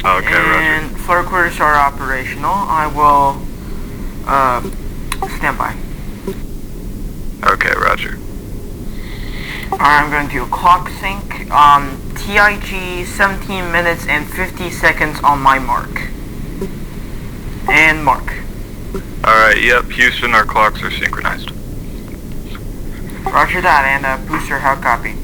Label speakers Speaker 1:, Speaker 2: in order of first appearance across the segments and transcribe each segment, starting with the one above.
Speaker 1: Okay,
Speaker 2: and
Speaker 1: roger.
Speaker 2: flight quarters are operational. I will stand by.
Speaker 1: Okay, roger.
Speaker 2: Alright, I'm going to do a clock sync. TIG 17 minutes and 50 seconds on my mark. And mark.
Speaker 1: Alright, yep, Houston, our clocks are synchronized.
Speaker 2: Roger that, and booster, how copy?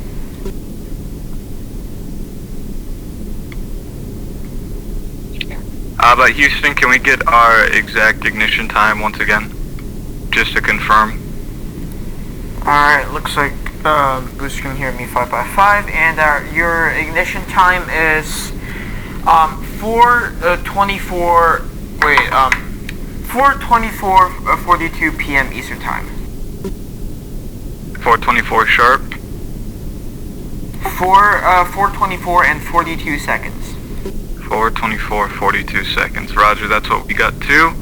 Speaker 1: But Houston, can we get our exact ignition time once again? Just to confirm.
Speaker 2: Alright, looks like booster can hear me 5 by 5, and your ignition time is 4:24:42 p.m. Eastern Time.
Speaker 1: 4:24 sharp.
Speaker 2: 4:24 and 42 seconds.
Speaker 1: 4:24, 42 seconds. Roger, that's what we got too.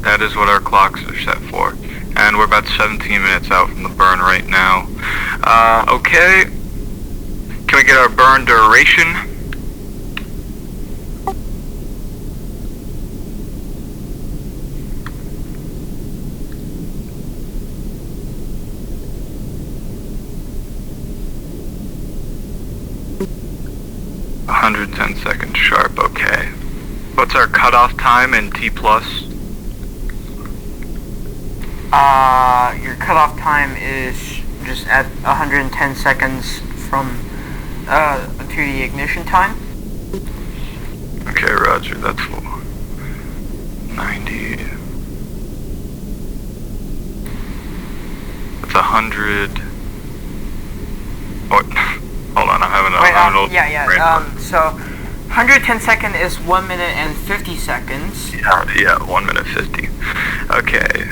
Speaker 1: That is what our clocks are set for. And we're about 17 minutes out from the burn right now. Okay. Can we get our burn duration? $110 sharp, okay. What's our cutoff time in T+?
Speaker 2: Your cutoff time is just at 110 seconds from to the ignition time.
Speaker 1: Okay, roger, that's 90. That's 100. Oh, hold on, I'm having a
Speaker 2: so 110 second is 1 minute and 50 seconds.
Speaker 1: Yeah, 1 minute 50. Okay.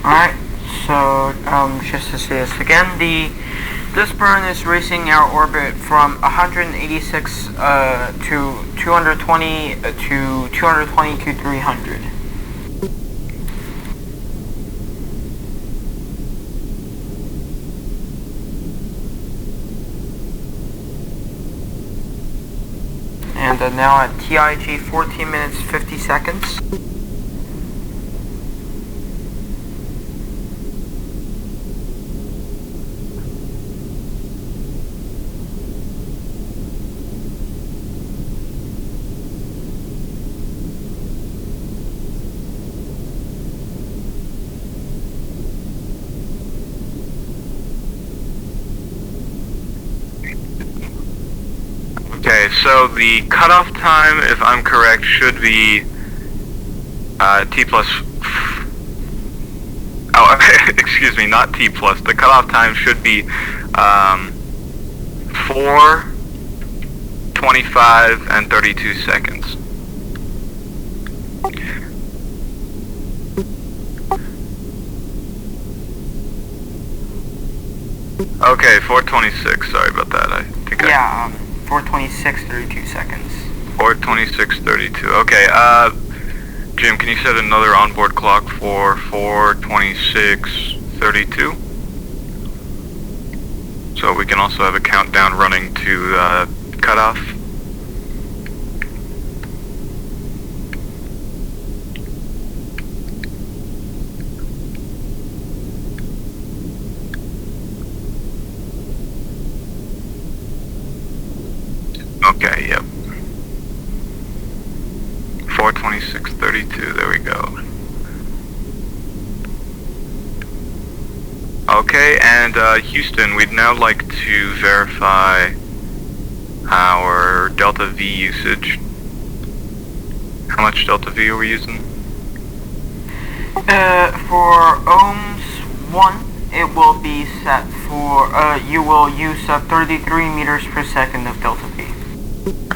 Speaker 2: Alright, so just to say this again, this burn is racing our orbit from 186 to 220 to 300. And now at TIG 14 minutes 50 seconds.
Speaker 1: Okay, so the cutoff time, if I'm correct, should be T plus. Oh, excuse me, not T plus. The cutoff time should be 4:25 and 32 seconds. Okay, 4:26. Sorry about that. I think
Speaker 2: 4:26 32 seconds.
Speaker 1: 4:26:32. Okay. Jim, can you set another onboard clock for 4:26:32? So we can also have a countdown running to cutoff. Okay, yep. 4:26:32, there we go. Okay, and Houston, we'd now like to verify our delta V usage. How much delta V are we using?
Speaker 2: For ohms 1, it will be set for, you will use 33 meters per second of delta V.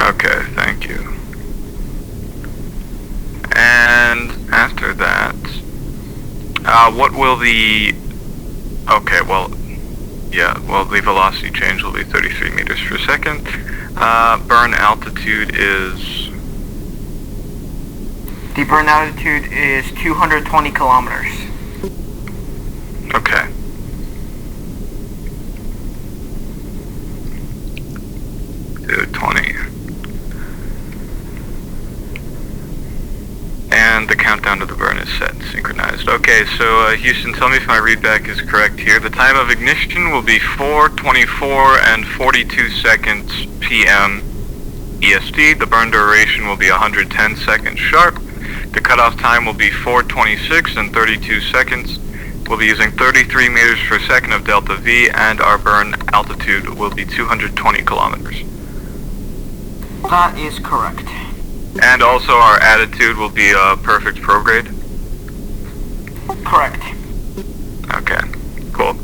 Speaker 1: Okay, thank you. And after that, what will the... Okay, well, yeah, well, the velocity change will be 33 meters per second. Burn altitude is...
Speaker 2: The burn altitude is 220 kilometers.
Speaker 1: Okay. To 20. And the countdown to the burn is set, synchronized. Okay, so Houston, tell me if my readback is correct here. The time of ignition will be 4:24 and 42 seconds PM EST. The burn duration will be 110 seconds sharp. The cutoff time will be 4:26 and 32 seconds. We'll be using 33 meters per second of delta V, and our burn altitude will be 220 kilometers.
Speaker 2: That is correct.
Speaker 1: And also our attitude will be perfect prograde?
Speaker 2: Correct.
Speaker 1: Okay, cool.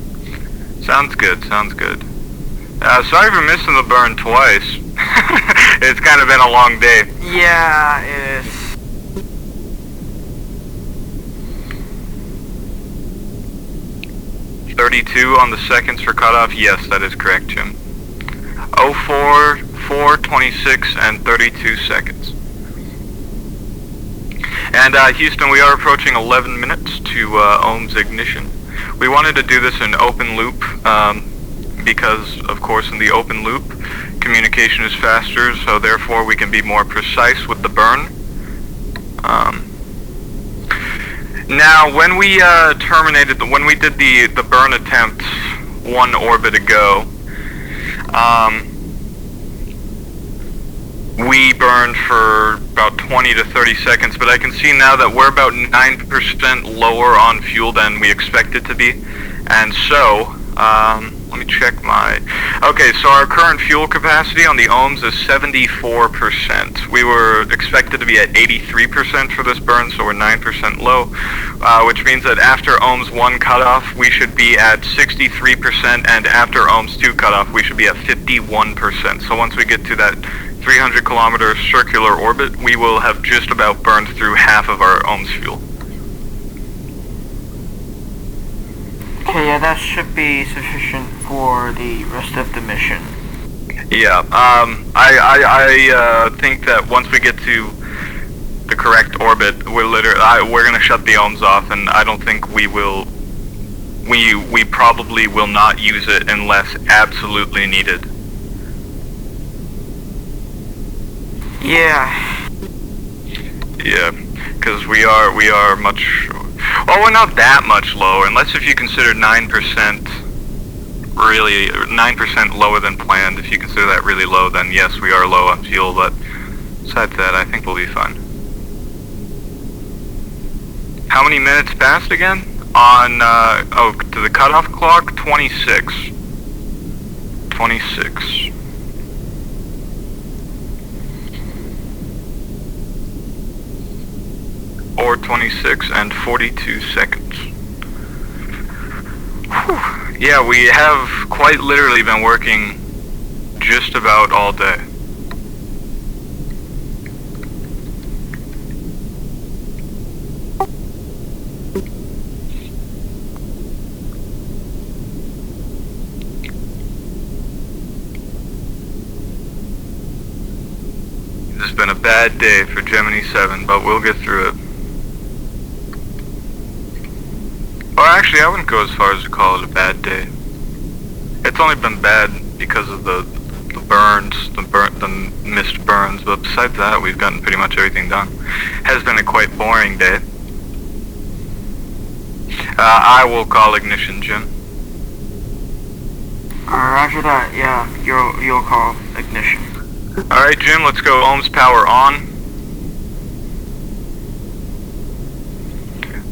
Speaker 1: Sounds good, sounds good. Sorry for missing the burn twice. It's kind of been a long day.
Speaker 2: Yeah, it is.
Speaker 1: 32 on the seconds for cutoff? Yes, that is correct, Jim. 04, 4, 26, and 32 seconds. And Houston, we are approaching 11 minutes to ohms ignition. We wanted to do this in open loop because, of course, in the open loop, communication is faster, so therefore we can be more precise with the burn. Now, when we when we did the burn attempt 1 orbit ago, we burned for about 20 to 30 seconds, but I can see now that we're about 9% lower on fuel than we expected to be, and so, let me check my... Okay, so our current fuel capacity on the ohms is 74%. We were expected to be at 83% for this burn, so we're 9% low, which means that after ohms 1 cutoff, we should be at 63%, and after ohms 2 cutoff, we should be at 51%. So once we get to that 300 kilometer circular orbit, we will have just about burned through half of our ohms fuel.
Speaker 2: Okay, yeah, that should be sufficient for the rest of the mission.
Speaker 1: Yeah, I think that once we get to the correct orbit, we're gonna shut the ohms off, and I don't think we will. We probably will not use it unless absolutely needed.
Speaker 2: Yeah.
Speaker 1: Yeah, because we are much. Well, we're not that much lower, unless if you consider 9%, really, 9% lower than planned. If you consider that really low, then yes, we are low on fuel, but besides that, I think we'll be fine. How many minutes passed again? On, to the cutoff clock, 26. 26. Or 26 and 42 seconds. Whew. Yeah, we have quite literally been working just about all day. This has been a bad day for Gemini 7, but we'll get through it. Or actually, I wouldn't go as far as to call it a bad day. It's only been bad because of the burns, the missed burns, but besides that, we've gotten pretty much everything done. Has been a quite boring day. I will call ignition, Jim.
Speaker 2: Roger that, yeah, you'll call ignition.
Speaker 1: Alright, Jim, let's go ohms power on.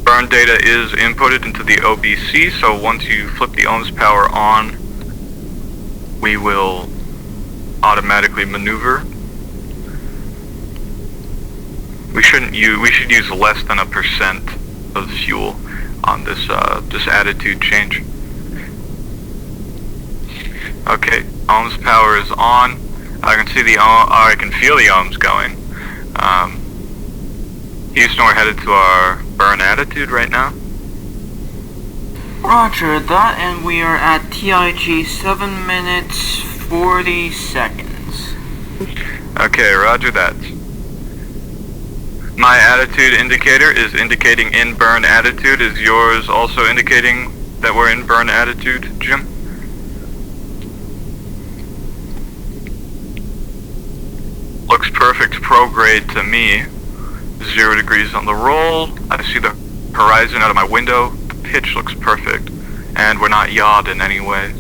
Speaker 1: Burn data is inputted into the OBC, so once you flip the ohms power on, we will automatically maneuver. We should use less than 1% of fuel on this this attitude change. Okay, ohms power is on. I can see I can feel the ohms going. Houston, we're headed to our burn attitude right now.
Speaker 2: Roger that, and we are at TIG 7 minutes 40 seconds.
Speaker 1: Okay, roger that. My attitude indicator is indicating in burn attitude. Is yours also indicating that we're in burn attitude, Jim? Looks perfect prograde to me. 0 degrees on the roll. I see the horizon out of my window. The pitch looks perfect. And we're not yawed in any way.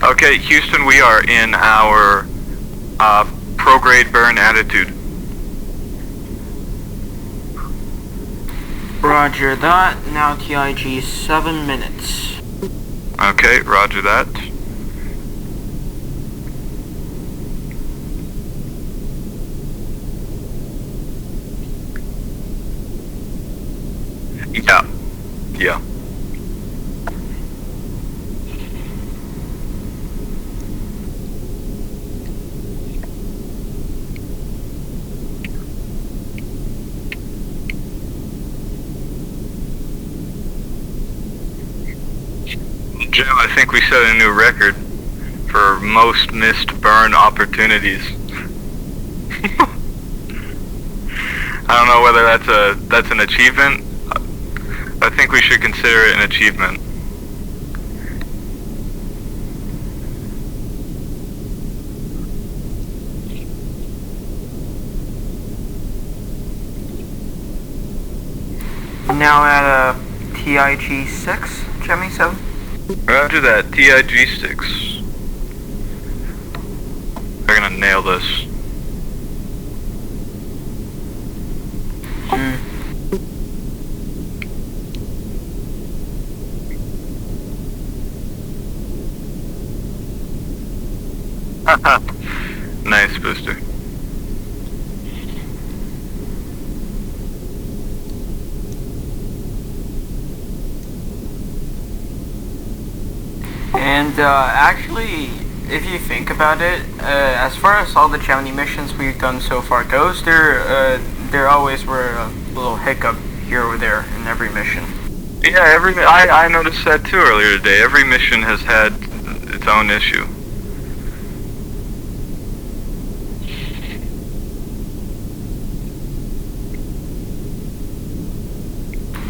Speaker 1: Okay, Houston, we are in our prograde burn attitude.
Speaker 2: Roger that, now TIG 7 minutes.
Speaker 1: Okay, roger that. Yeah. Jim, I think we set a new record for most missed burn opportunities. I don't know whether that's an achievement. I think we should consider it an achievement.
Speaker 2: Now at TIG 6, Gemini 7.
Speaker 1: Roger that, TIG 6. We're gonna nail this. Nice, Booster.
Speaker 2: And actually, if you think about it, as far as all the Gemini missions we've done so far goes, there always were a little hiccup here or there in every mission.
Speaker 1: Yeah, I noticed that too earlier today. Every mission has had its own issue.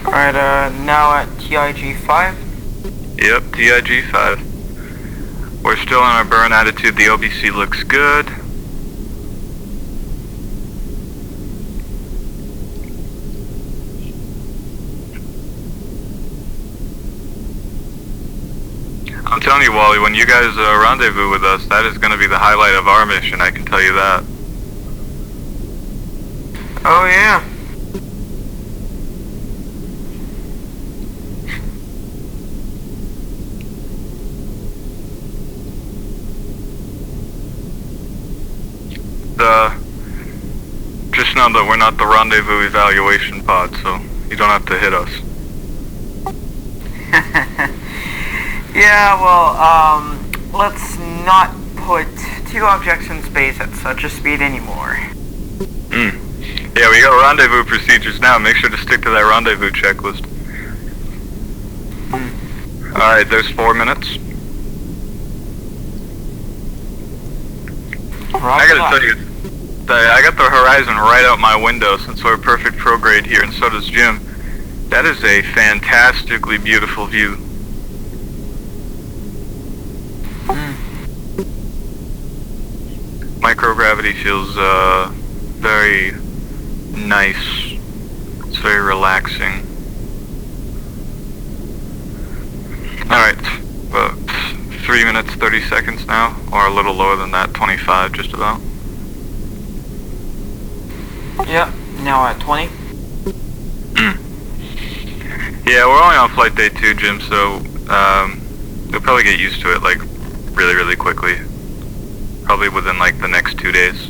Speaker 2: Alright, now at TIG 5.
Speaker 1: Yep, TIG 5. We're still in our burn attitude. The OBC looks good. I'm telling you, Wally, when you guys rendezvous with us, that is going to be the highlight of our mission, I can tell you that.
Speaker 2: Oh yeah.
Speaker 1: Just know that we're not the rendezvous evaluation pod, so you don't have to hit us.
Speaker 2: Yeah, well, let's not put two objects in space at such a speed anymore.
Speaker 1: Yeah, we got rendezvous procedures now. Make sure to stick to that rendezvous checklist. Alright, there's 4 minutes. I gotta tell you, I got the horizon right out my window since we're perfect prograde here, and so does Jim. That is a fantastically beautiful view. Microgravity feels very nice. It's very relaxing. Alright, about 3 minutes 30 seconds now, or a little lower than that, 25 just about.
Speaker 2: Yep, now at 20.
Speaker 1: Yeah, we're only on flight day 2, Jim, so you'll probably get used to it, like, really, really quickly. probably within like the next 2 days.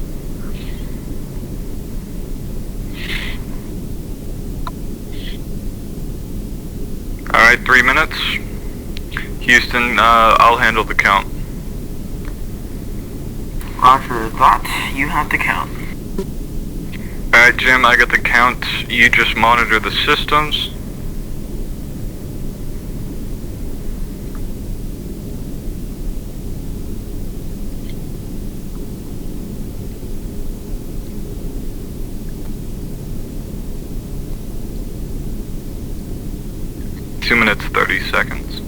Speaker 1: Alright, 3 minutes. Houston, I'll handle the count.
Speaker 2: Roger that, you have to count.
Speaker 1: Alright, Jim, I got the count. You just monitor the systems. Two minutes, 30 seconds.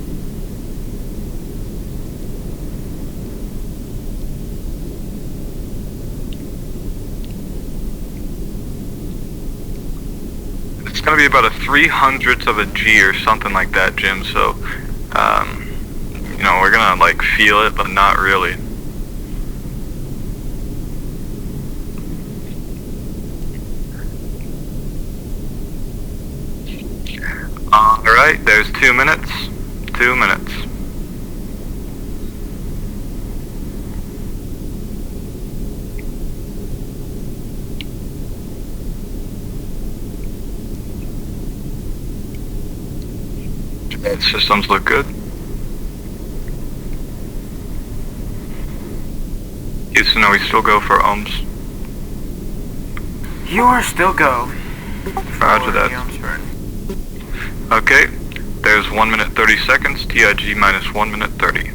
Speaker 1: It's gonna be about a 300th of a G or something like that, Jim, so, you know, we're gonna, like, feel it, but not really. Alright, there's 2 minutes. 2 minutes. Systems look good. Houston, are we still go for ohms?
Speaker 2: You are still go.
Speaker 1: Roger that. Okay, there's 1 minute 30 seconds, TIG minus 1 minute 30.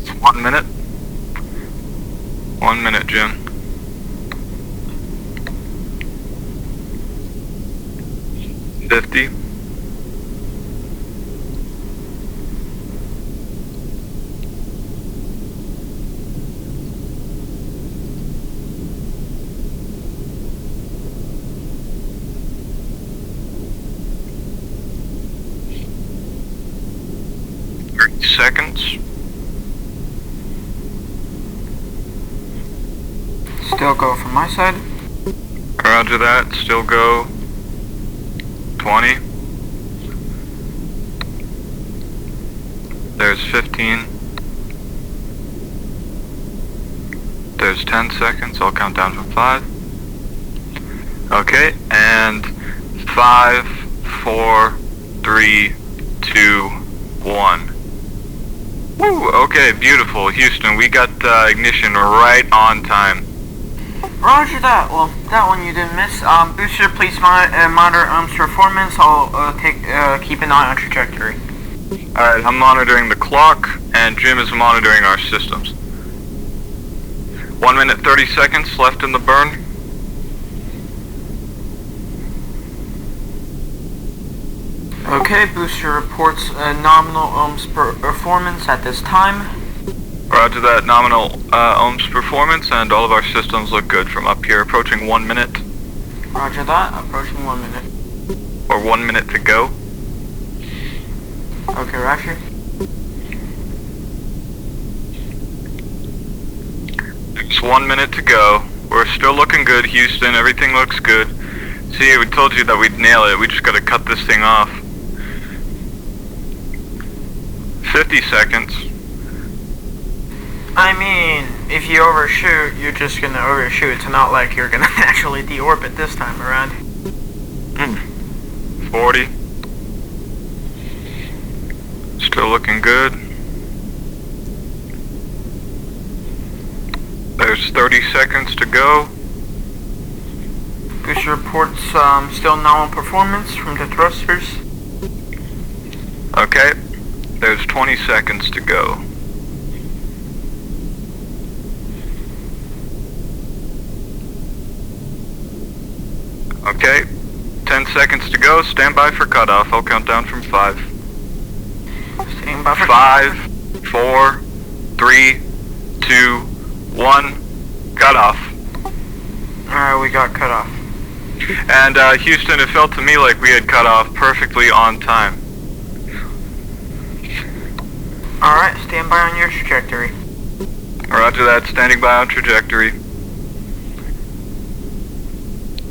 Speaker 1: It's 1 minute. 1 minute, Jim. $50. Seconds.
Speaker 2: Still go from my side.
Speaker 1: Roger that. Still go. 20. There's 15. There's 10 seconds. I'll count down from 5. Okay, and 5, 4, 3, 2, 1. Woo! Okay, beautiful. Houston, we got ignition right on time.
Speaker 2: Roger that. Well, that one you didn't miss. Booster, please monitor performance. I'll keep an eye on trajectory.
Speaker 1: Alright, I'm monitoring the clock, and Jim is monitoring our systems. 1 minute 30 seconds left in the burn.
Speaker 2: Okay, booster reports nominal ohms performance at this time.
Speaker 1: Roger that, nominal ohms performance, and all of our systems look good from up here. Approaching 1 minute.
Speaker 2: Roger that, approaching 1 minute.
Speaker 1: Or 1 minute to go.
Speaker 2: Okay, Roger.
Speaker 1: It's 1 minute to go. We're still looking good, Houston. Everything looks good. See, we told you that we'd nail it. We just gotta cut this thing off. 50 seconds.
Speaker 2: I mean, if you overshoot, you're just gonna overshoot. It's not like you're gonna actually deorbit this time around.
Speaker 1: 40. Still looking good. There's 30 seconds to go.
Speaker 2: Booster reports still nominal performance from the thrusters.
Speaker 1: Okay. There's 20 seconds to go. Okay. 10 seconds to go. Stand by for cutoff. I'll count down from 5.
Speaker 2: Stand by for
Speaker 1: 5, 4, 3, 2, 1. Cut off.
Speaker 2: Alright, we got cut off.
Speaker 1: And Houston, it felt to me like we had cut off perfectly on time.
Speaker 2: Alright, stand by on your trajectory.
Speaker 1: Roger that, standing by on trajectory.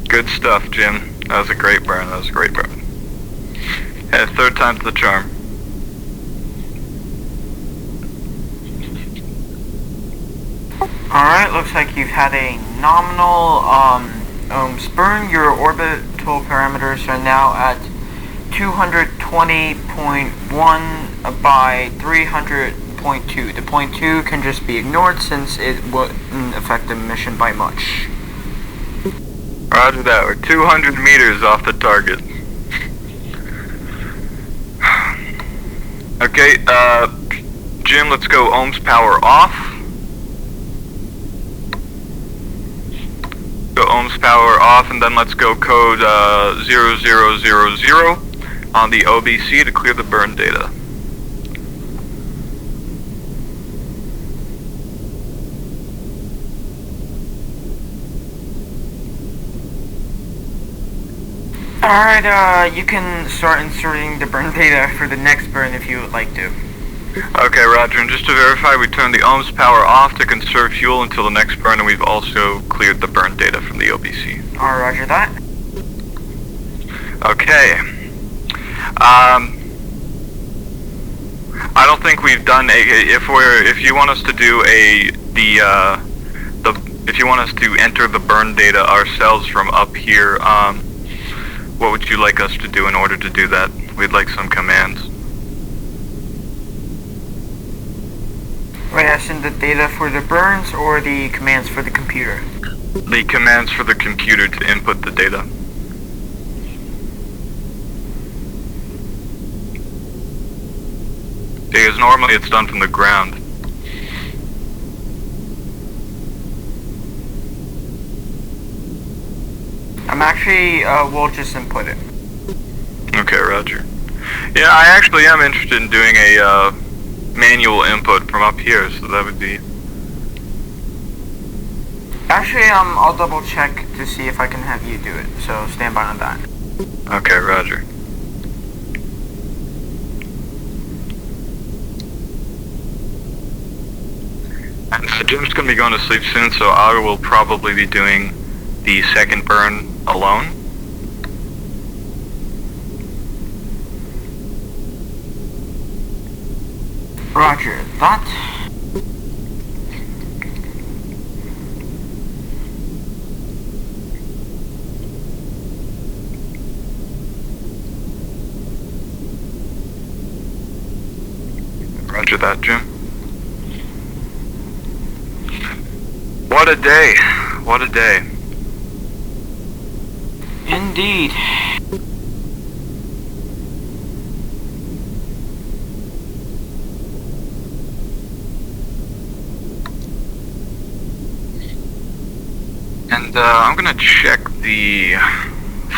Speaker 1: Good stuff, Jim. That was a great burn, Yeah, third time's the charm.
Speaker 2: Alright, looks like you've had a nominal ohms burn. Your orbital parameters are now at 220.1 by 300.2. The 0.2 can just be ignored since it wouldn't affect the mission by much.
Speaker 1: Roger that, we're 200 meters off the target. Okay, Jim, let's go ohms power off. Go ohms power off, and then let's go code 0000 on the OBC to clear the burn data.
Speaker 2: Alright, you can start inserting the burn data for the next burn if you would like to.
Speaker 1: Okay, Roger, and just to verify, we turned the ohms power off to conserve fuel until the next burn, and we've also cleared the burn data from the OBC.
Speaker 2: Alright, roger that.
Speaker 1: Okay. I don't think we've done if you want us to do if you want us to enter the burn data ourselves from up here, what would you like us to do in order to do that? We'd like some commands.
Speaker 2: Wait, as in the data for the burns or the commands for the computer?
Speaker 1: The commands for the computer to input the data. Because normally it's done from the ground.
Speaker 2: I'm actually, we'll just input it.
Speaker 1: Okay, roger. Yeah, I actually am interested in doing a manual input from up here, so that would be...
Speaker 2: Actually, I'll double check to see if I can have you do it, so stand by on that.
Speaker 1: Okay, roger. And Jim's gonna be going to sleep soon, so I will probably be doing the second burn alone.
Speaker 2: Roger that.
Speaker 1: Roger that, Jim. What a day. What a day.
Speaker 2: Indeed.
Speaker 1: And I'm gonna check the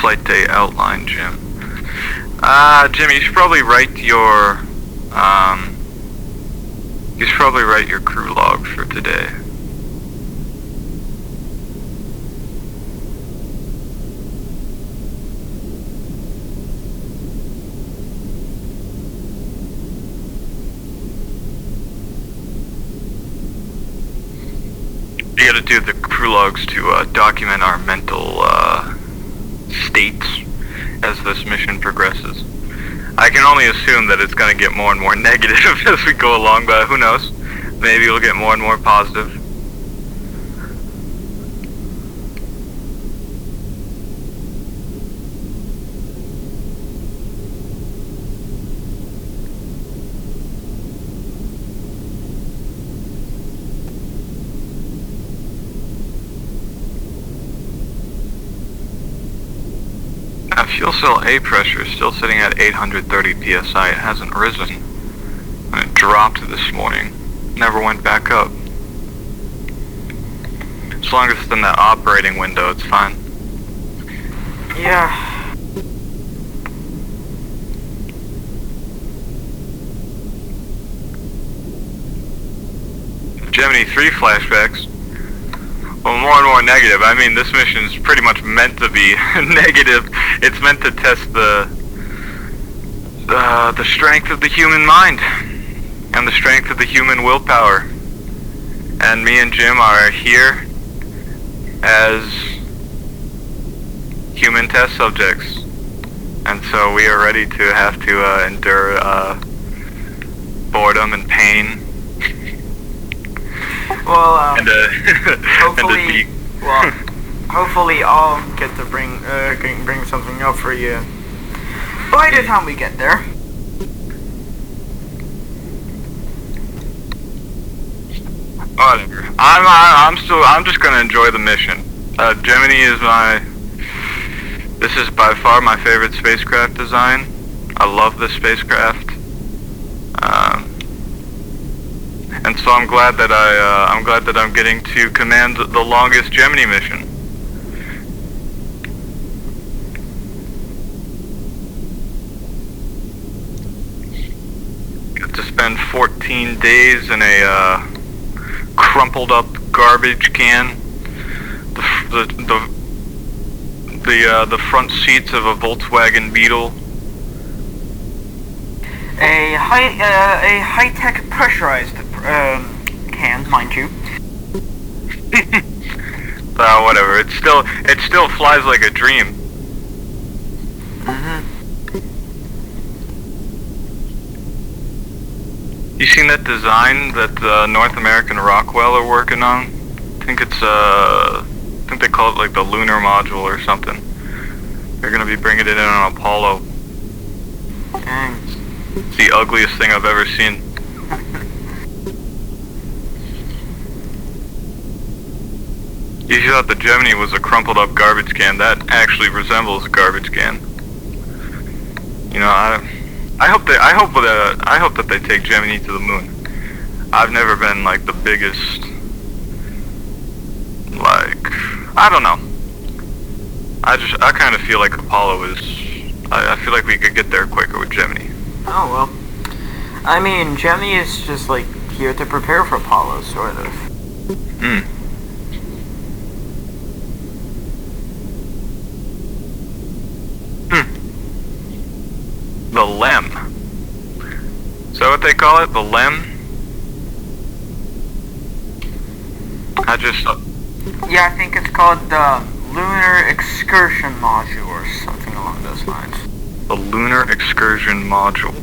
Speaker 1: flight day outline, Jim. Jimmy, you should probably write your crew log for today. You gotta do the crew logs to document our mental states as this mission progresses. I can only assume that it's gonna get more and more negative as we go along, but who knows? Maybe it'll get more and more positive. Fuel cell A pressure is still sitting at 830 psi. It hasn't risen. And it dropped this morning. Never went back up. As long as it's in that operating window, it's fine.
Speaker 2: Yeah.
Speaker 1: Gemini 3 flashbacks. Well, more and more negative. I mean, this mission is pretty much meant to be negative. It's meant to test the strength of the human mind and the strength of the human willpower. And me and Jim are here as human test subjects, and so we are ready to have to endure boredom and pain.
Speaker 2: Well,
Speaker 1: and
Speaker 2: hopefully, hopefully I'll get to bring something up for you by the time we get there.
Speaker 1: Whatever. I'm just gonna enjoy the mission. Gemini is this is by far my favorite spacecraft design. I love this spacecraft. And so I'm glad that I'm getting to command the longest Gemini mission. Got to spend 14 days in a crumpled up garbage can. The front seats of a Volkswagen Beetle.
Speaker 2: A high-tech pressurized can, mind you.
Speaker 1: Whatever. It still flies like a dream. You seen that design that North American Rockwell are working on? I think they call it like the lunar module or something. They're gonna be bringing it in on Apollo.
Speaker 2: Dang.
Speaker 1: It's the ugliest thing I've ever seen. You thought the Gemini was a crumpled up garbage can. That actually resembles a garbage can. You know, I hope that they take Gemini to the moon. I've never been like the biggest, like, I don't know. I kind of feel like Apollo is. I feel like we could get there quicker with Gemini.
Speaker 2: Oh well. I mean, Gemini is just like here to prepare for Apollo, sort of.
Speaker 1: The LEM. Is that what they call it? The LEM?
Speaker 2: Yeah, I think it's called the Lunar Excursion Module or something along those lines.
Speaker 1: The Lunar Excursion Module.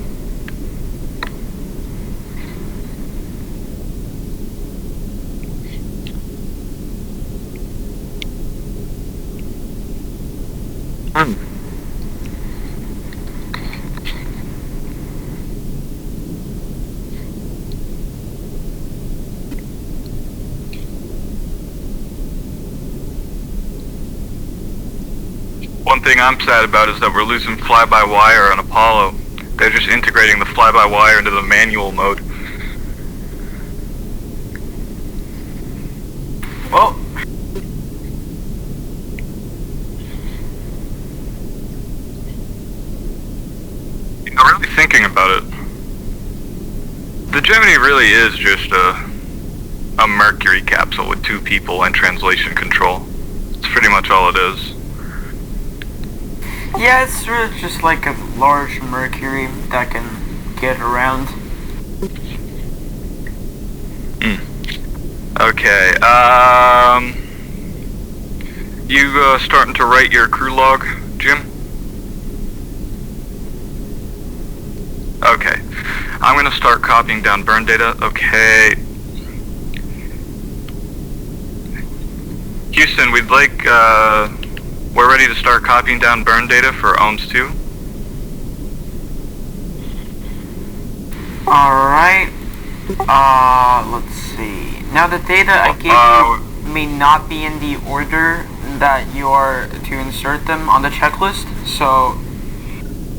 Speaker 1: One thing I'm sad about is that we're losing fly-by-wire on Apollo. They're just integrating the fly-by-wire into the manual mode.
Speaker 2: Well,
Speaker 1: you know, really thinking about it, the Gemini really is just a Mercury capsule with 2 people and translation control. It's pretty much all it is.
Speaker 2: yeah, it's sort of just like a large Mercury that can get around.
Speaker 1: Okay, you starting to write your crew log, Jim? Okay, I'm gonna start copying down burn data. Okay. Houston, we'd like, we're ready to start copying down burn data for OHMS 2.
Speaker 2: Alright. Let's see. Now the data I gave you may not be in the order that you are to insert them on the checklist, so...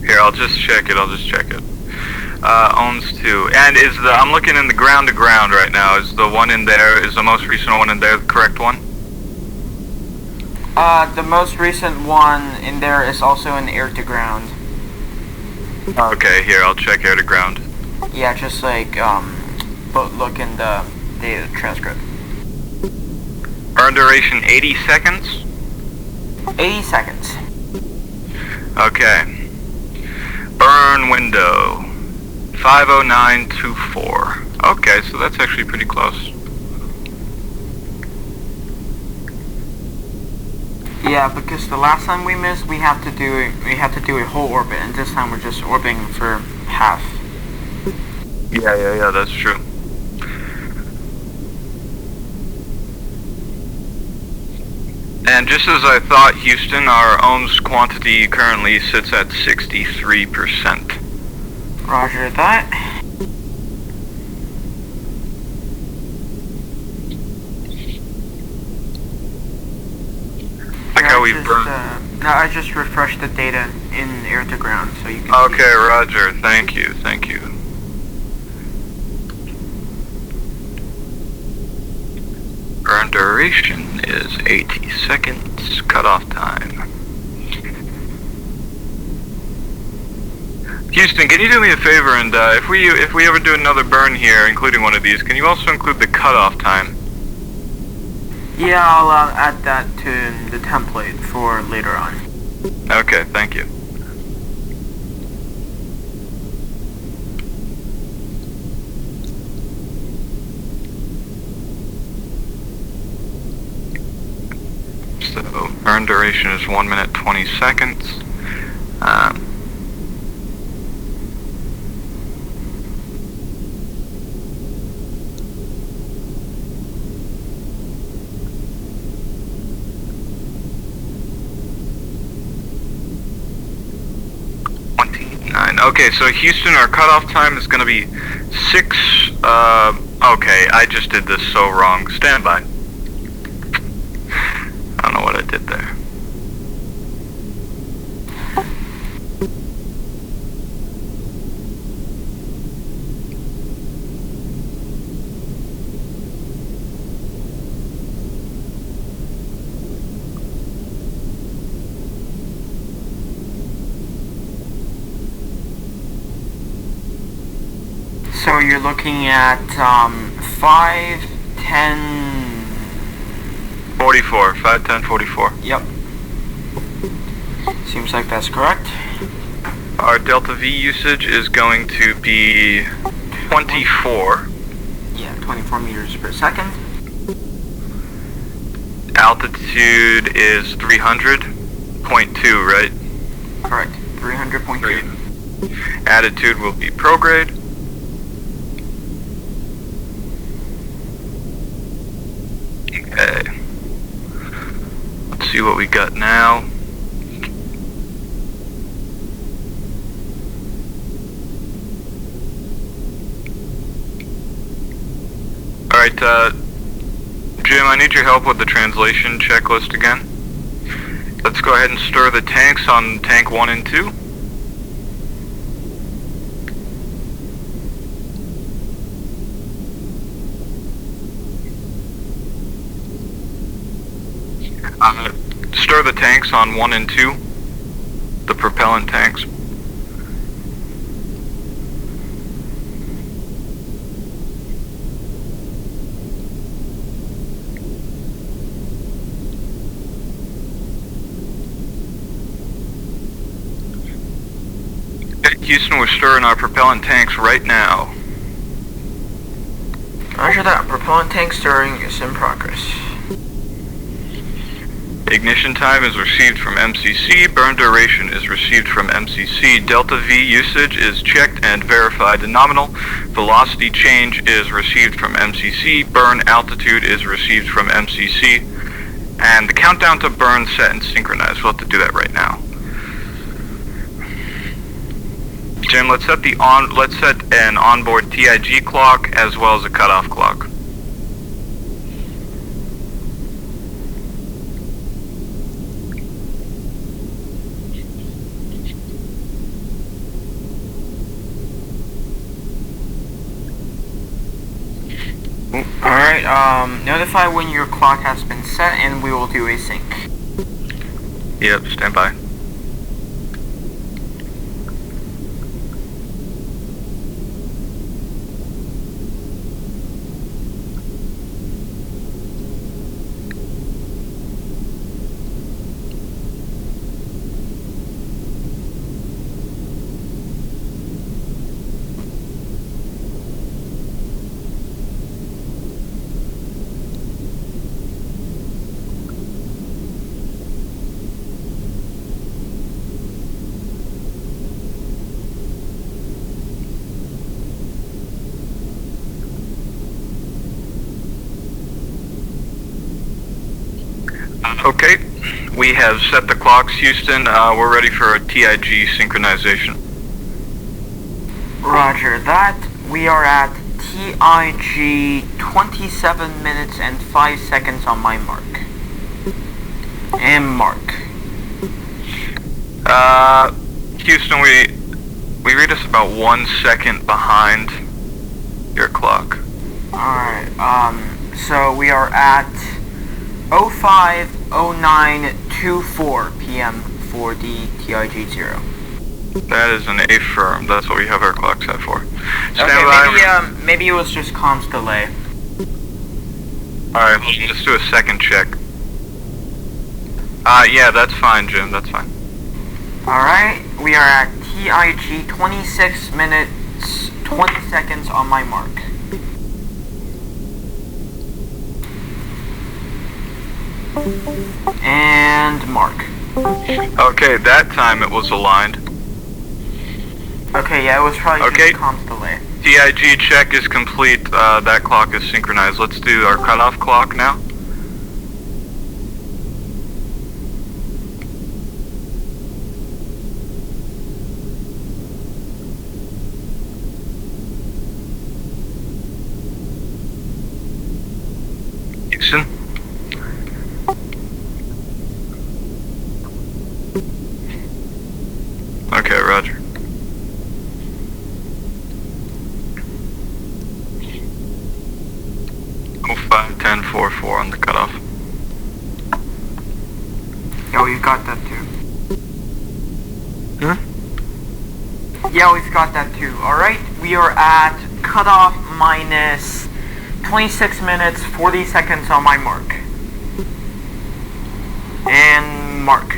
Speaker 1: Here, I'll just check it. OHMS 2. And I'm looking in the ground to ground right now. Is the one in there, is the most recent one in there the correct one?
Speaker 2: The most recent one in there is also an air to ground.
Speaker 1: Okay, here, I'll check air to ground.
Speaker 2: Yeah, just like, look in the data transcript.
Speaker 1: Burn duration 80 seconds.
Speaker 2: 80 seconds.
Speaker 1: Okay. Burn window 50924. Okay, so that's actually pretty close.
Speaker 2: Yeah, because the last time we missed, we had to do a whole orbit, and this time we're just orbiting for half.
Speaker 1: Yeah, that's true. And just as I thought, Houston, our ohms quantity currently sits at 63%.
Speaker 2: Roger that.
Speaker 1: Like how we burned.
Speaker 2: No, I just refreshed the data in air to ground, so you can.
Speaker 1: Okay, Roger. Thank you. Burn duration is 80 seconds. Cutoff time. Houston, can you do me a favor and if we ever do another burn here, including one of these, can you also include the cutoff time?
Speaker 2: Yeah, I'll add that to the template for later on.
Speaker 1: Okay, thank you. So, burn duration is 1 minute 20 seconds. Okay, so Houston, our cutoff time is going to be 6, okay, I just did this so wrong. Stand by. I don't know what I did there.
Speaker 2: So you're looking at 5, 10...
Speaker 1: 44, 5, 10, 44.
Speaker 2: Yep. Seems like that's correct.
Speaker 1: Our delta V usage is going to be 24.
Speaker 2: Yeah, 24 meters per second.
Speaker 1: Altitude is 300.2, right?
Speaker 2: Correct, 300.2.
Speaker 1: Attitude will be prograde. Okay. Let's see what we got now. Alright, Jim, I need your help with the translation checklist again. Let's go ahead and stir the tanks on tank 1 and 2. Stir the tanks on 1 and 2, the propellant tanks. Okay, Houston, we're stirring our propellant tanks right now.
Speaker 2: Roger that, propellant tank stirring is in progress.
Speaker 1: Ignition time is received from MCC, burn duration is received from MCC, delta V usage is checked and verified and nominal, velocity change is received from MCC, burn altitude is received from MCC, and the countdown to burn set and synchronized. We'll have to do that right now. Jim, let's set an onboard TIG clock as well as a cutoff clock.
Speaker 2: Alright, notify when your clock has been set and we will do a sync.
Speaker 1: Yep, stand by. Okay, we have set the clocks, Houston. We're ready for a TIG synchronization.
Speaker 2: Roger that. We are at TIG 27 minutes and 5 seconds on my mark. And mark.
Speaker 1: Houston, we read us about 1 second behind your clock.
Speaker 2: Alright, so we are at 05:09:24 p.m. for the TIG 0.
Speaker 1: That is an affirm. That's what we have our clock set for. Stand
Speaker 2: Okay,
Speaker 1: by.
Speaker 2: maybe it was just comms delay.
Speaker 1: Alright, let's do a second check. Yeah, that's fine, Jim. That's fine.
Speaker 2: Alright, we are at TIG 26 minutes 20 seconds on my mark. And mark.
Speaker 1: Okay, that time it was aligned.
Speaker 2: Okay, yeah, it was probably
Speaker 1: Okay.
Speaker 2: just comms delay.
Speaker 1: TIG check is complete. That clock is synchronized. Let's do our cutoff clock now. Houston? Okay, roger. Oh, 5:10:44 on the cutoff.
Speaker 2: Yeah, we've got that too.
Speaker 1: Huh?
Speaker 2: Yeah, we've got that too. Alright, we are at cutoff minus 26 minutes 40 seconds on my mark. And mark.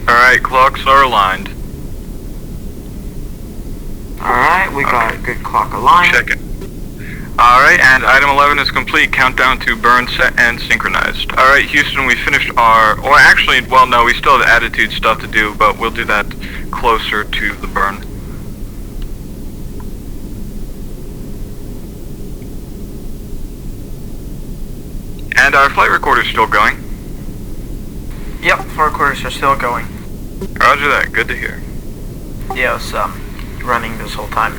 Speaker 1: Alright, clocks are aligned.
Speaker 2: Alright, we got a good clock aligned.
Speaker 1: Check it. Alright, and item 11 is complete. Countdown to burn, set, and synchronized. Alright, Houston, we finished our... Or actually, well, no, we still have attitude stuff to do, but we'll do that closer to the burn. And our flight recorder's still going.
Speaker 2: Yep, flight recorders are still going.
Speaker 1: Roger that, good to hear.
Speaker 2: Yeah, it's running this whole time.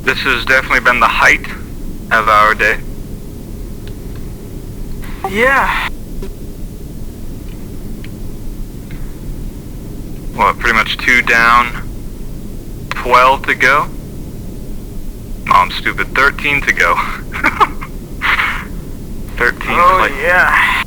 Speaker 1: This has definitely been the height of our day.
Speaker 2: Yeah.
Speaker 1: What, pretty much 2 down, 12 to go? Oh, I'm stupid, 13 to go. 13
Speaker 2: Oh,
Speaker 1: flight.
Speaker 2: yeah.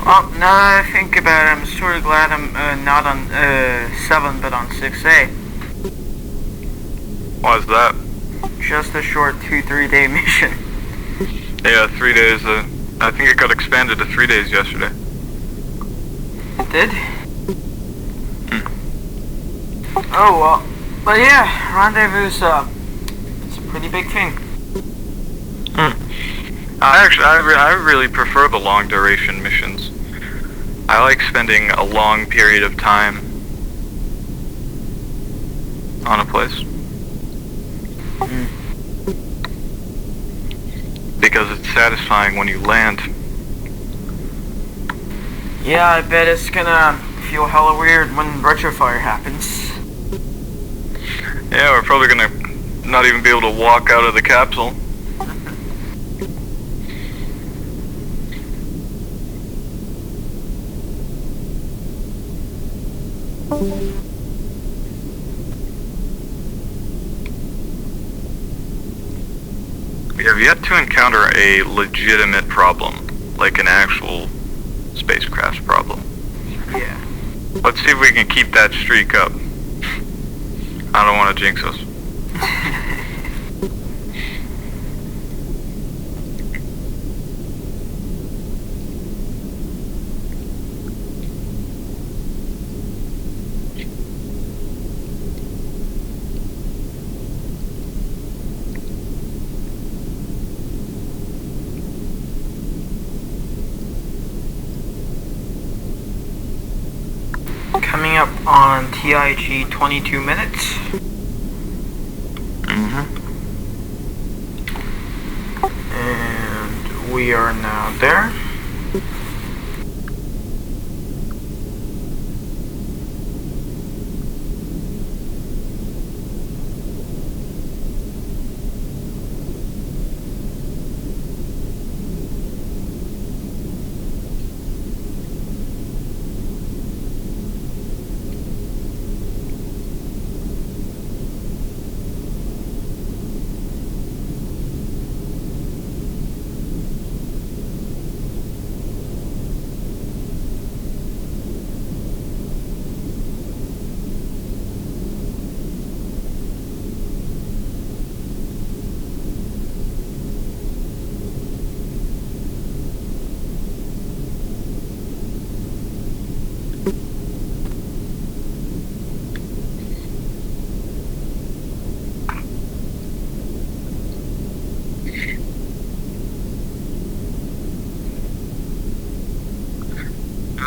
Speaker 2: Well, now that I think about it, I'm sort of glad I'm not on 7 but on 6A.
Speaker 1: Why is that?
Speaker 2: Just a short 2-3 day mission.
Speaker 1: Yeah, 3 days. I think it got expanded to 3 days yesterday.
Speaker 2: It did? Oh well. But yeah, rendezvous, it's a pretty big thing.
Speaker 1: I really prefer the long duration missions. I like spending a long period of time on a place. Because it's satisfying when you land.
Speaker 2: Yeah, I bet it's gonna feel hella weird when retrofire happens.
Speaker 1: Yeah, we're probably gonna not even be able to walk out of the capsule. We have yet to encounter a legitimate problem, like an actual spacecraft problem.
Speaker 2: Yeah.
Speaker 1: Let's see if we can keep that streak up. I don't want to jinx us.
Speaker 2: on TIG 22 minutes. And we are now there.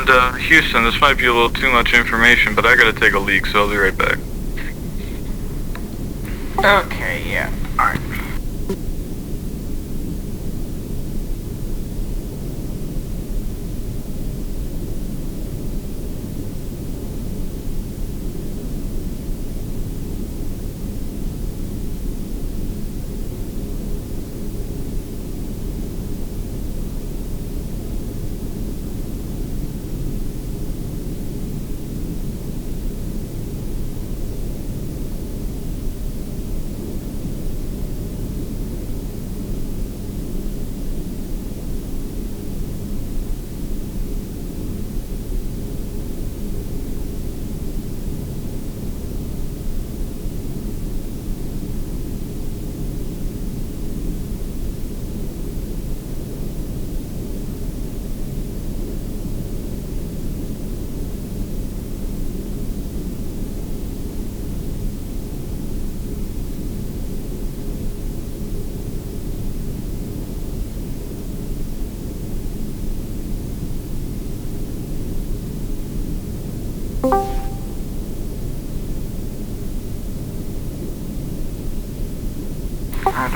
Speaker 1: And Houston, this might be a little too much information, but I gotta take a leak, so I'll be right back.
Speaker 2: Okay, yeah, alright.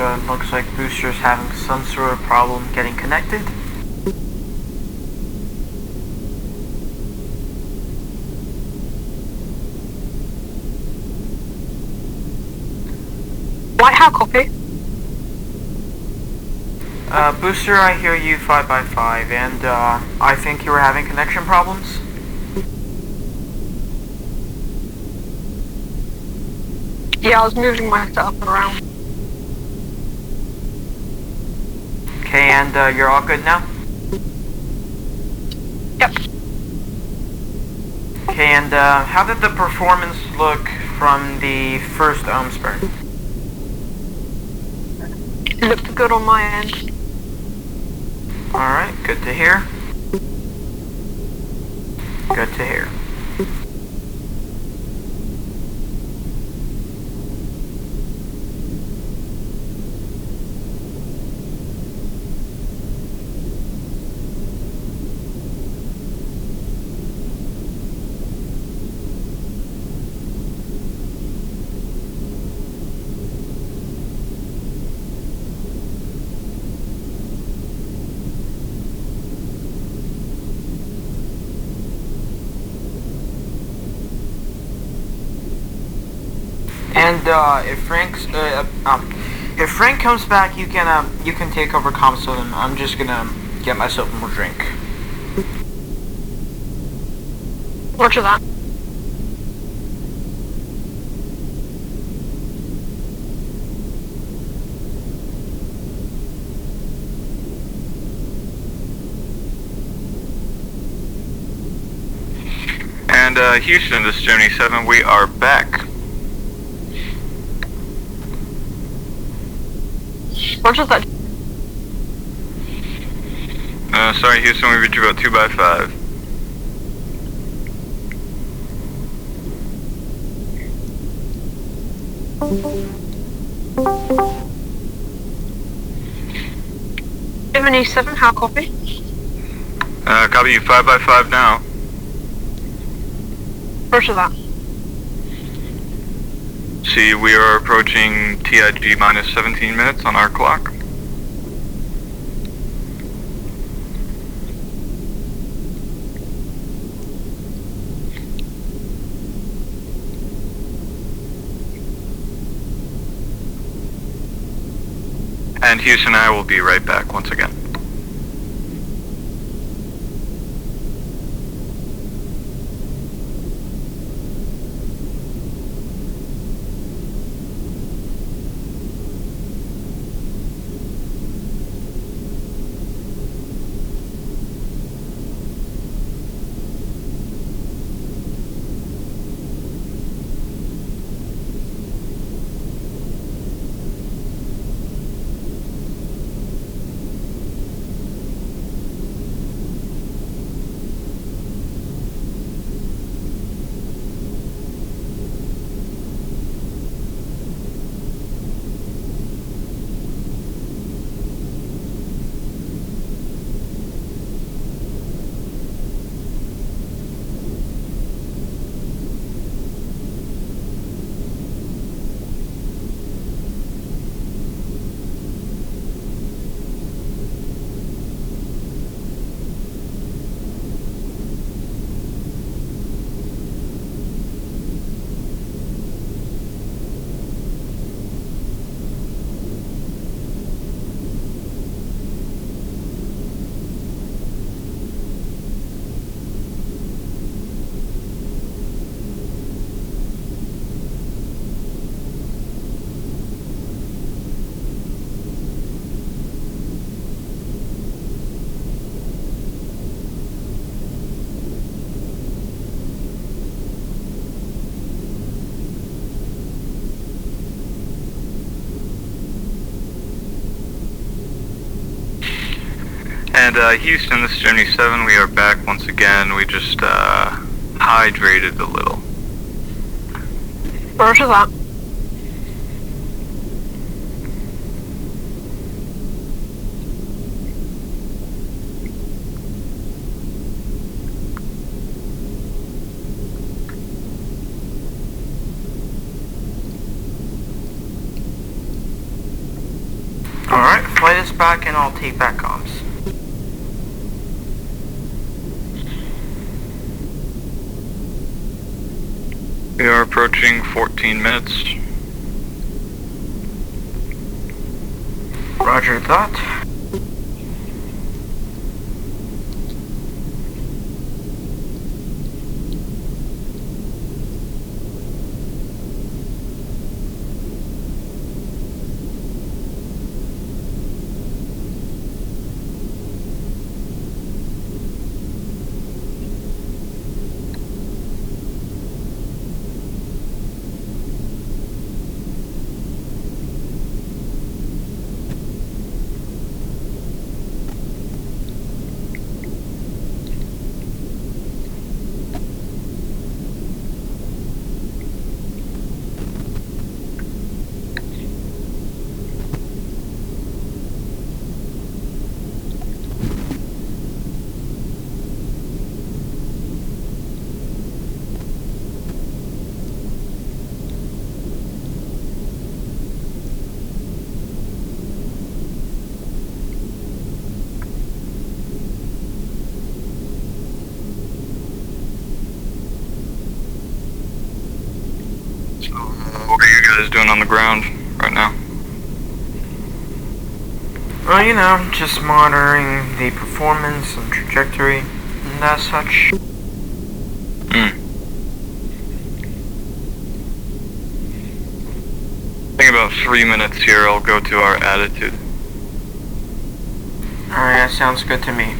Speaker 2: And looks like booster's having some sort of problem getting connected.
Speaker 3: White, how copy?
Speaker 2: Booster, I hear you 5x5, and I think you were having connection problems.
Speaker 3: Yeah, I was moving my setup around.
Speaker 2: Okay, and you're all good now?
Speaker 3: Yep.
Speaker 2: Okay, and how did the performance look from the first ohms burn?
Speaker 3: It looked good on my end.
Speaker 2: Alright, good to hear. Good to hear. And if Frank comes back, you can take over comms with him. I'm just gonna get myself more drink.
Speaker 3: Roger that.
Speaker 1: And Houston, this is Gemini VII. We are back.
Speaker 3: Roger that.
Speaker 1: Sorry, Houston, we reached you about 2x5.
Speaker 3: Gemini VII, how copy?
Speaker 1: Copy you 5x5 now.
Speaker 3: Roger that.
Speaker 1: See, we are approaching TIG minus 17 minutes on our clock. And Houston and I will be right back once again. And Houston, this is Gemini VII. We are back once again. We just hydrated a little.
Speaker 3: Roger that.
Speaker 2: Alright, flight is back and I'll take back comms.
Speaker 1: We are approaching 14 minutes.
Speaker 2: Roger that.
Speaker 1: What are you guys doing on the ground right now?
Speaker 2: Well, you know, just monitoring the performance and trajectory and as such.
Speaker 1: I think about 3 minutes here, I'll go to our attitude.
Speaker 2: Alright, that sounds good to me.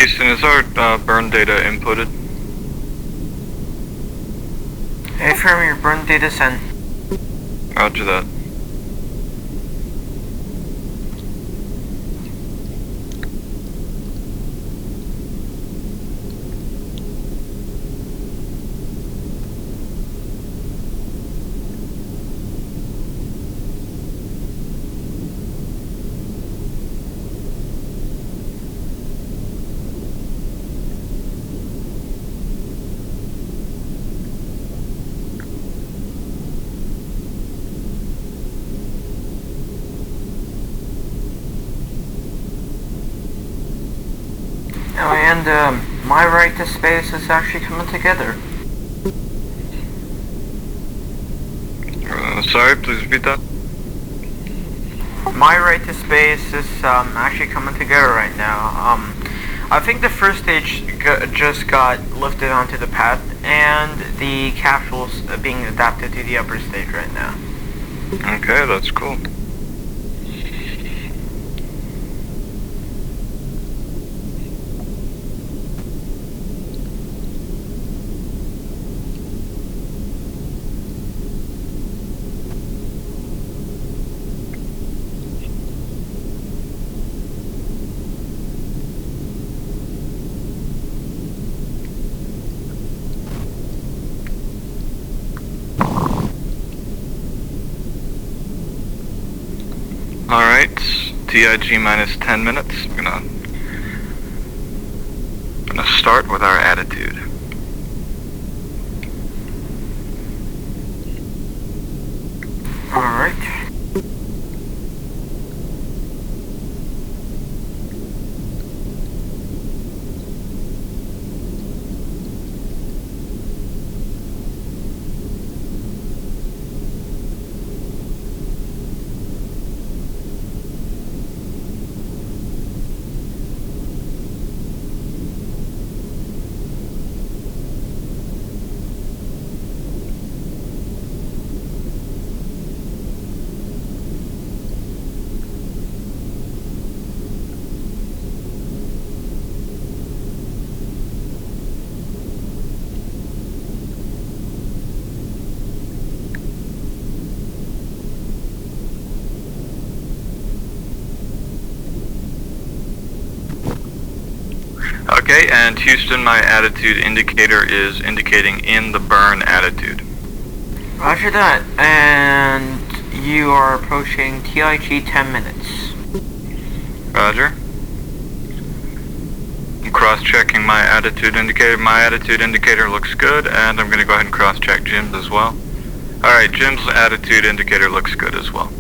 Speaker 1: Houston, is our burn data inputted?
Speaker 2: Hey, firm, your burn data sent.
Speaker 1: Roger that.
Speaker 2: Oh, and my right to space is actually coming together.
Speaker 1: Sorry, please repeat that.
Speaker 2: My right to space is actually coming together right now. I think the first stage just got lifted onto the path, and the capsule's being adapted to the upper stage right now.
Speaker 1: Okay, that's cool. Alright, TIG minus 10 minutes. I'm gonna start with our attitude.
Speaker 2: Alright.
Speaker 1: Okay, and Houston, my attitude indicator is indicating in the burn attitude.
Speaker 2: Roger that, and you are approaching TIG 10 minutes.
Speaker 1: Roger. I'm cross-checking my attitude indicator. My attitude indicator looks good, and I'm going to go ahead and cross-check Jim's as well. Alright, Jim's attitude indicator looks good as well.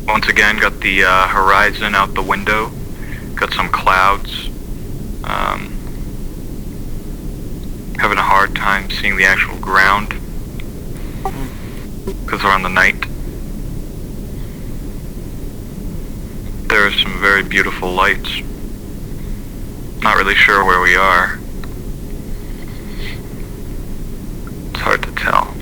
Speaker 1: Once again, got the horizon out the window. Got some clouds. Having a hard time seeing the actual ground because we're on the night. There are some very beautiful lights. Not really sure where we are. It's hard to tell.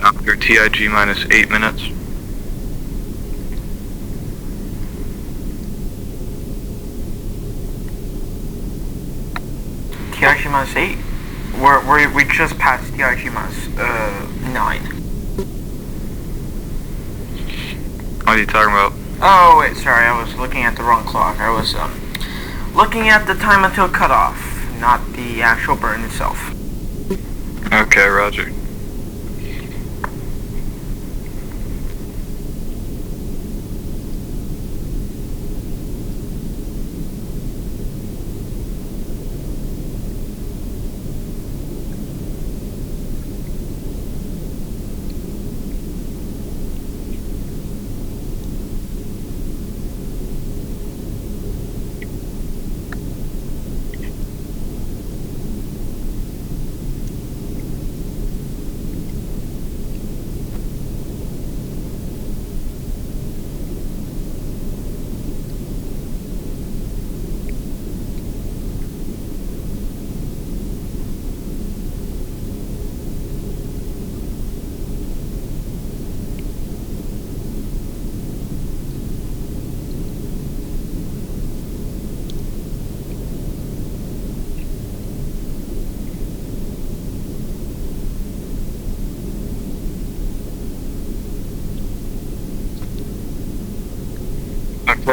Speaker 1: After TIG minus 8 minutes.
Speaker 2: TIG minus 8? We just passed TIG minus 9.
Speaker 1: What are you talking about?
Speaker 2: Oh wait, sorry, I was looking at the wrong clock. I was looking at the time until cutoff, not the actual burn itself.
Speaker 1: Okay, roger.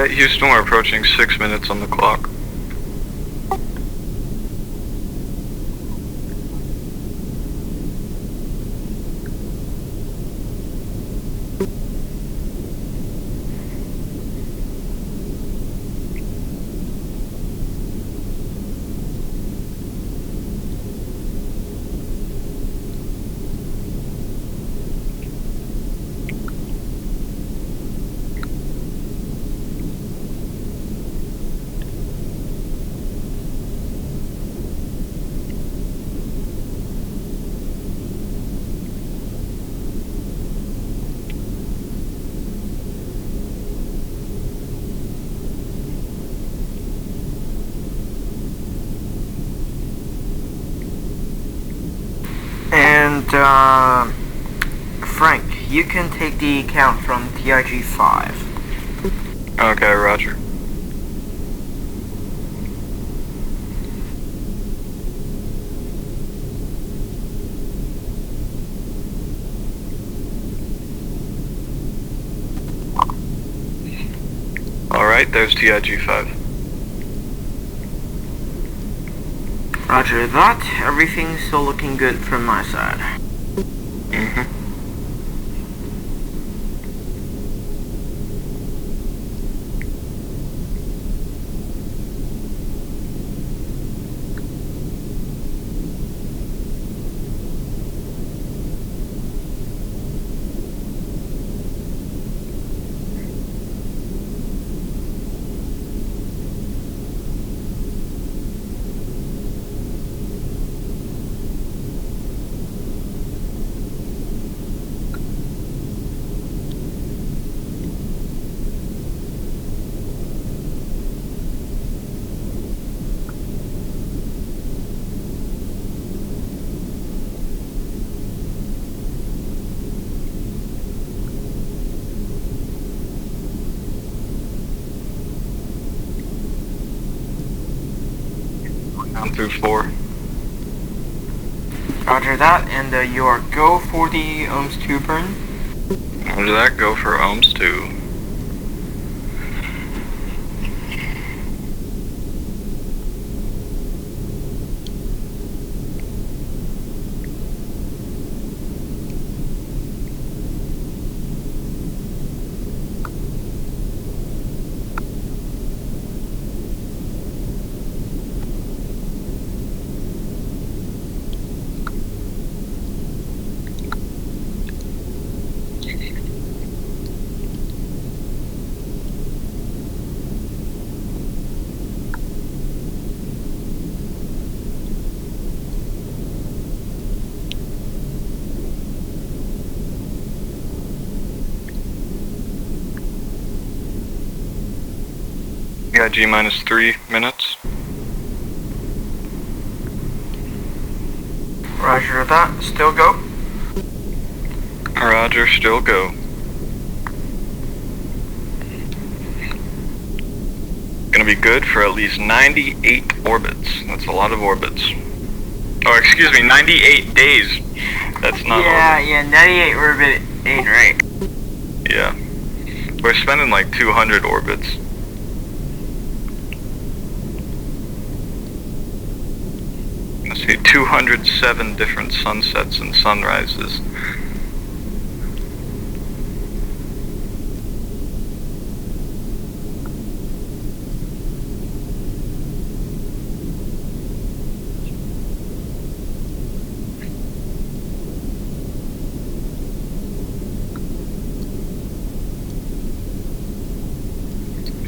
Speaker 1: Houston, we're approaching 6 minutes on the clock.
Speaker 2: And, Frank, you can take the count from TIG 5.
Speaker 1: Okay, roger. Alright, there's TIG 5.
Speaker 2: Roger that. Everything's still looking good from my side.
Speaker 1: Mm-hmm. Down through 4.
Speaker 2: Roger that, and you are go for the ohms 2 burn.
Speaker 1: Roger that, go for ohms 2. You got G minus 3 minutes.
Speaker 2: Roger that, still go.
Speaker 1: Roger, still go. Gonna be good for at least 98 orbits. That's a lot of orbits. Oh, excuse me, 98 days. That's not
Speaker 2: Yeah, 98 orbit ain't right.
Speaker 1: Yeah. We're spending like 200 orbits. I see 207 different sunsets and sunrises.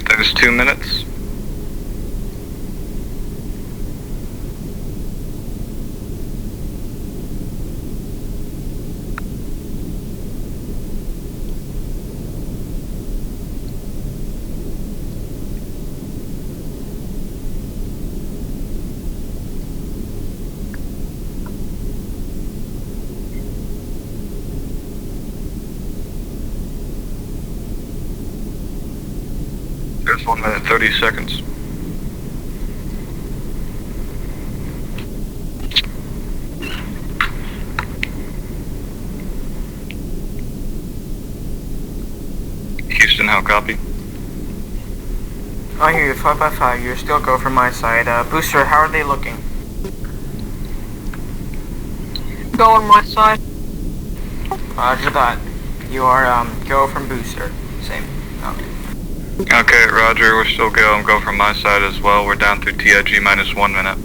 Speaker 1: There's 2 minutes. There's 1 minute 30 seconds. Houston, how copy?
Speaker 2: I hear you, 5x5. You're still go from my side. Booster, how are they looking?
Speaker 3: Go on my side.
Speaker 2: Roger that. You are, go from booster. Same. Okay.
Speaker 1: Okay, Roger, we're still go. I'm go from my side as well. We're down through TIG minus 1 minute.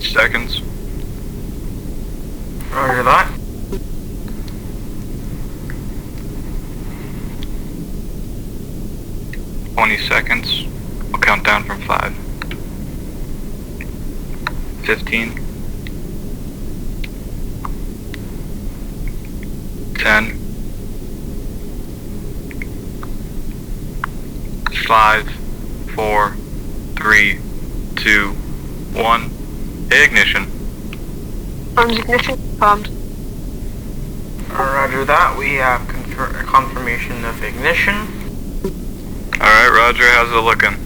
Speaker 1: Seconds.
Speaker 2: Roger that.
Speaker 1: Seconds. I'll count down from 5. 15. 10. 5, 4, 3, 2, 1. Ignition.
Speaker 3: Arms ignition confirmed.
Speaker 2: Roger that. We have confirmation of ignition.
Speaker 1: Alright, Roger, how's it looking?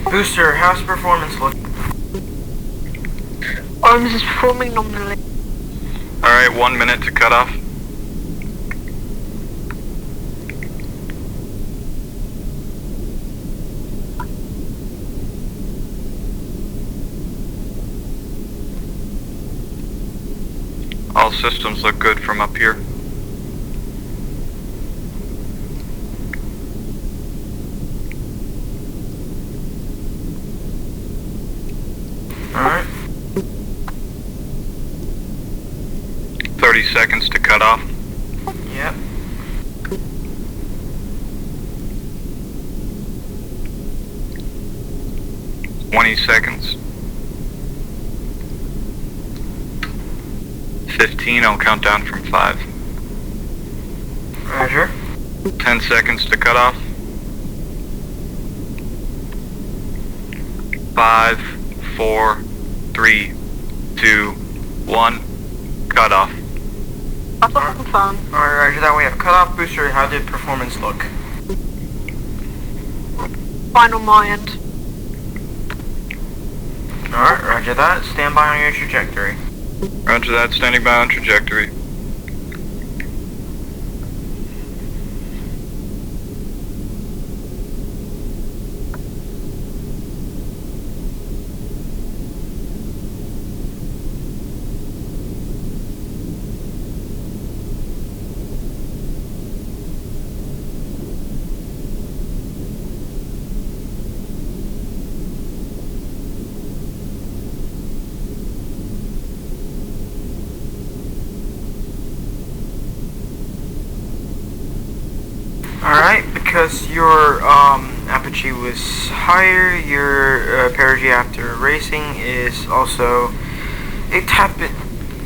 Speaker 2: Booster, how's performance looking?
Speaker 3: Arms is performing nominally.
Speaker 1: Alright, 1 minute to cut off. All systems look good from up here.
Speaker 2: Alright.
Speaker 1: 30 seconds to cut off.
Speaker 2: Yep.
Speaker 1: Seconds. 15, I'll count down from 5.
Speaker 2: Roger.
Speaker 1: 10 seconds to cut off. 5, 4, 3, 2, 1. Cut off.
Speaker 3: That's not confirmed.
Speaker 2: Alright, roger that. We have cutoff. Booster, how did performance look?
Speaker 3: Fine on my end.
Speaker 2: Alright, roger that. Stand by on your trajectory.
Speaker 1: Roger that, standing by on trajectory.
Speaker 2: Alright, because your apogee was higher, your perigee after racing is also a tad bit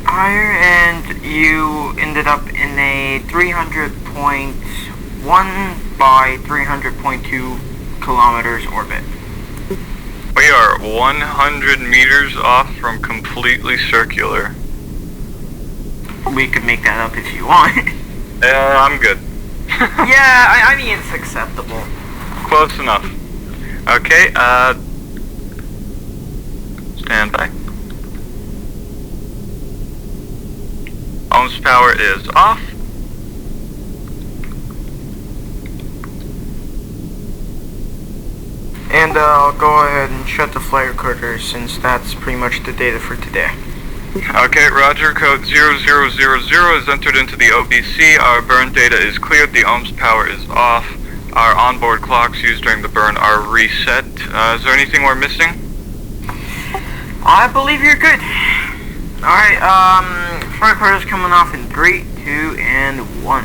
Speaker 2: higher, and you ended up in a 300.1 by 300.2 kilometers orbit.
Speaker 1: We are 100 meters off from completely circular.
Speaker 2: We could make that up if you want.
Speaker 1: I'm good.
Speaker 2: Yeah, I mean it's acceptable.
Speaker 1: Close enough. Okay, stand by. Ohm's power is off.
Speaker 2: And I'll go ahead and shut the flight recorder since that's pretty much the data for today.
Speaker 1: Okay, Roger, code 0000 is entered into the OBC. Our burn data is cleared. The ohms power is off. Our onboard clocks used during the burn are reset. Is there anything we're missing?
Speaker 2: I believe you're good. Alright, flight recorder's coming off in 3, 2, and 1.